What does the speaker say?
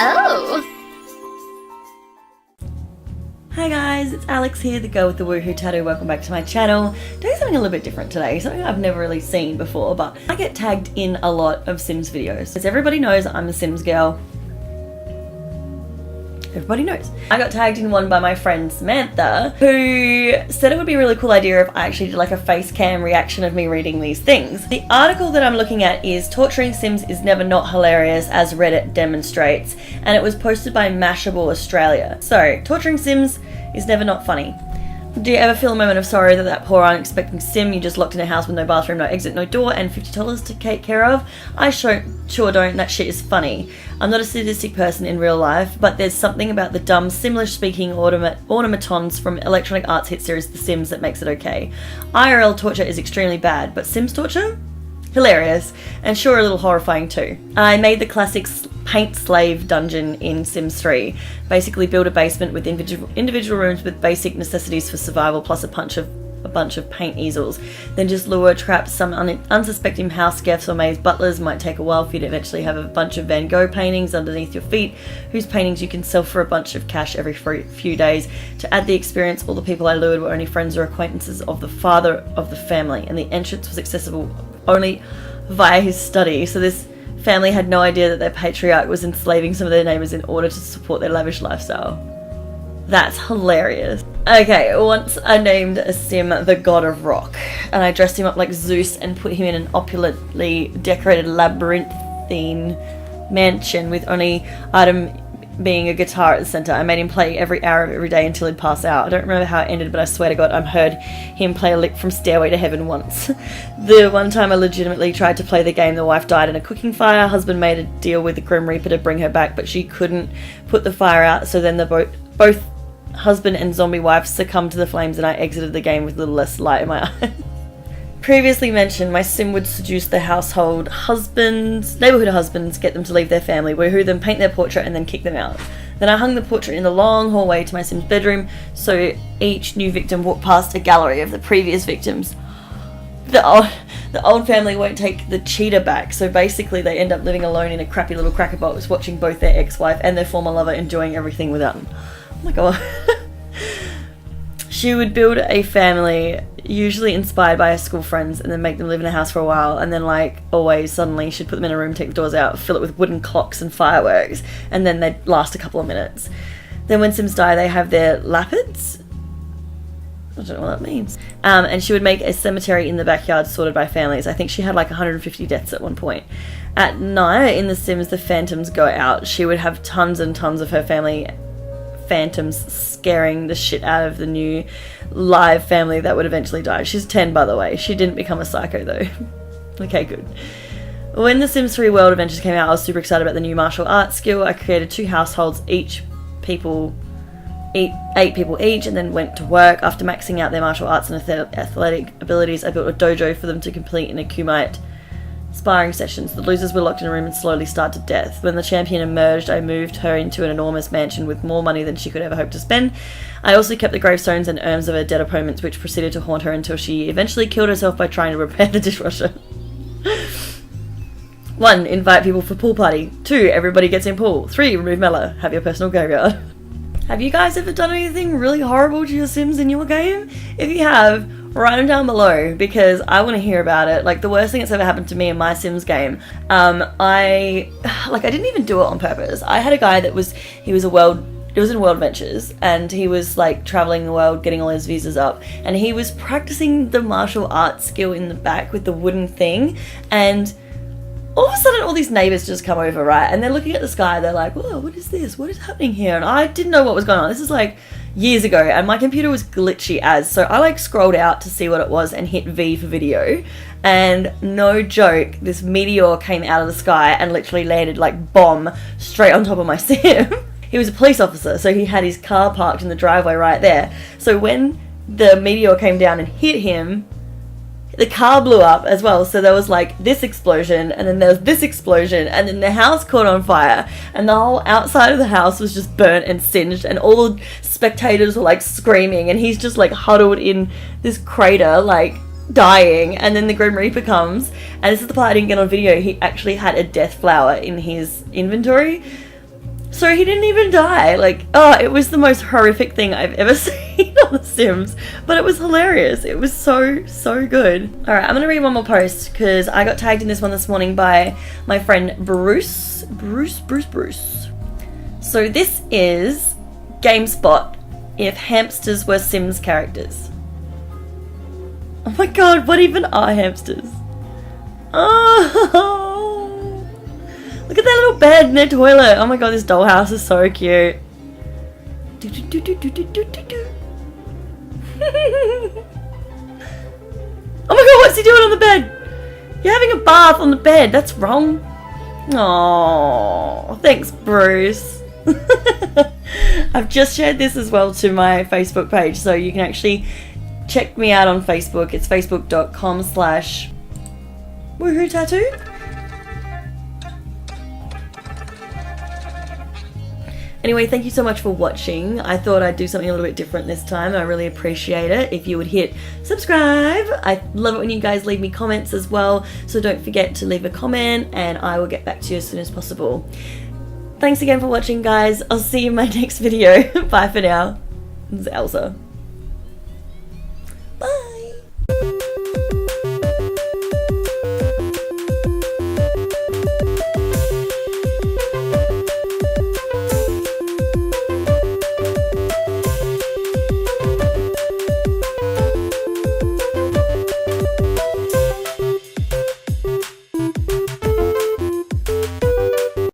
Oh! Hi guys, it's Alex here, the girl with the woohoo tattoo. Welcome back to my channel. Doing something a little bit different today, something I've never really seen before, but I get tagged in a lot of Sims videos. As everybody knows, I'm a Sims girl. Everybody knows. I got tagged in one by my friend Samantha, who said it would be a really cool idea if I actually did like a face cam reaction of me reading these things. The article that I'm looking at is "Torturing Sims is never not hilarious as Reddit demonstrates," and it was posted by Mashable Australia. So, torturing Sims is never not funny. Do you ever feel a moment of sorrow that that poor unexpected Sim you just locked in a house with no bathroom, no exit, no door, and $50 to take care of? I sure don't. That shit is funny. I'm not a sadistic person in real life, but there's something about the dumb, Simlish-speaking automatons from Electronic Arts hit series The Sims that makes it okay. IRL torture is extremely bad, but Sims torture? Hilarious, and sure a little horrifying too. I made the classic paint slave dungeon in Sims 3. Basically build a basement with individual rooms with basic necessities for survival plus a bunch of paint easels. Then just lure, trap some unsuspecting house scaffs or maze butlers. Might take a while for you to eventually have a bunch of Van Gogh paintings underneath your feet, whose paintings you can sell for a bunch of cash every few days. To add the experience, all the people I lured were only friends or acquaintances of the father of the family, and the entrance was accessible only via his study. So this family had no idea that their patriarch was enslaving some of their neighbours in order to support their lavish lifestyle. That's hilarious. Okay, once I named a Sim the God of Rock, and I dressed him up like Zeus and put him in an opulently decorated labyrinthine mansion with only item being a guitar at the centre. I made him play every hour of every day until he'd pass out. I don't remember how it ended, but I swear to God, I heard him play a lick from Stairway to Heaven once. The one time I legitimately tried to play the game, the wife died in a cooking fire. Husband made a deal with the Grim Reaper to bring her back, but she couldn't put the fire out, so then both husband and zombie wife succumbed to the flames, and I exited the game with a little less light in my eyes. Previously mentioned, my Sim would seduce the neighbourhood husbands, get them to leave their family, woohoo them, paint their portrait, and then kick them out. Then I hung the portrait in the long hallway to my Sim's bedroom, so each new victim walked past a gallery of the previous victims. The old family won't take the cheater back, so basically they end up living alone in a crappy little cracker box, watching both their ex-wife and their former lover enjoying everything without them. Oh my God. She would build a family, usually inspired by her school friends, and then make them live in a house for a while, and then, like always, suddenly she'd put them in a room, take the doors out, fill it with wooden clocks and fireworks, and then they'd last a couple of minutes. Then when Sims die, they have their lapids? I don't know what that means. And she would make a cemetery in the backyard sorted by families. I think she had like 150 deaths at one point. At night, in The Sims, the phantoms go out. She would have tons and tons of her family phantoms scaring the shit out of the new live family that would eventually die. She's 10, by the way. She didn't become a psycho though. Okay, good. When the Sims 3 World Adventures came out, I was super excited about the new martial arts skill. I created 2 households, 8 people each, and then went to work. After maxing out their martial arts and athletic abilities, I built a dojo for them to complete in a Kumite sparring sessions. The losers were locked in a room and slowly starved to death. When the champion emerged, I moved her into an enormous mansion with more money than she could ever hope to spend. I also kept the gravestones and urns of her dead opponents, which proceeded to haunt her until she eventually killed herself by trying to repair the dishwasher. 1. Invite people for pool party. 2. Everybody gets in pool. 3. Remove Mela. Have your personal graveyard. Have you guys ever done anything really horrible to your Sims in your game? If you have, write them down below, because I want to hear about it. Like, the worst thing that's ever happened to me in my Sims game, I didn't even do it on purpose. I had a guy that was in World Adventures, and he was like traveling the world, getting all his visas up, and he was practicing the martial arts skill in the back with the wooden thing, and all of a sudden all these neighbours just come over, right, and they're looking at the sky, they're like, whoa, what is this? What is happening here? And I didn't know what was going on. This is like years ago, and my computer was glitchy so I like scrolled out to see what it was and hit V for video, and no joke, this meteor came out of the sky and literally landed like bomb straight on top of my Sim. He was a police officer, so he had his car parked in the driveway right there. So when the meteor came down and hit him, the car blew up as well. So there was like this explosion, and then there was this explosion, and then the house caught on fire, and the whole outside of the house was just burnt and singed, and all the spectators were like screaming, and he's just like huddled in this crater like dying. And then the Grim Reaper comes, and this is the part I didn't get on video. He actually had a death flower in his inventory, So he didn't even die. Like, oh, it was the most horrific thing I've ever seen on The Sims. But it was hilarious. It was so, so good. Alright, I'm going to read one more post because I got tagged in this one this morning by my friend Bruce. Bruce. So this is GameSpot if hamsters were Sims characters. Oh my god, what even are hamsters? Oh! Look at that little bed in their toilet. Oh my god, this dollhouse is so cute. Oh my god, what's he doing on the bed? You're having a bath on the bed. That's wrong. Oh, thanks, Bruce. I've just shared this as well to my Facebook page, so you can actually check me out on Facebook. It's facebook.com/woohootattoo. Anyway, thank you so much for watching. I thought I'd do something a little bit different this time. I really appreciate it if you would hit subscribe. I love it when you guys leave me comments as well, so don't forget to leave a comment and I will get back to you as soon as possible. Thanks again for watching, guys. I'll see you in my next video. Bye for now. This is Elsa.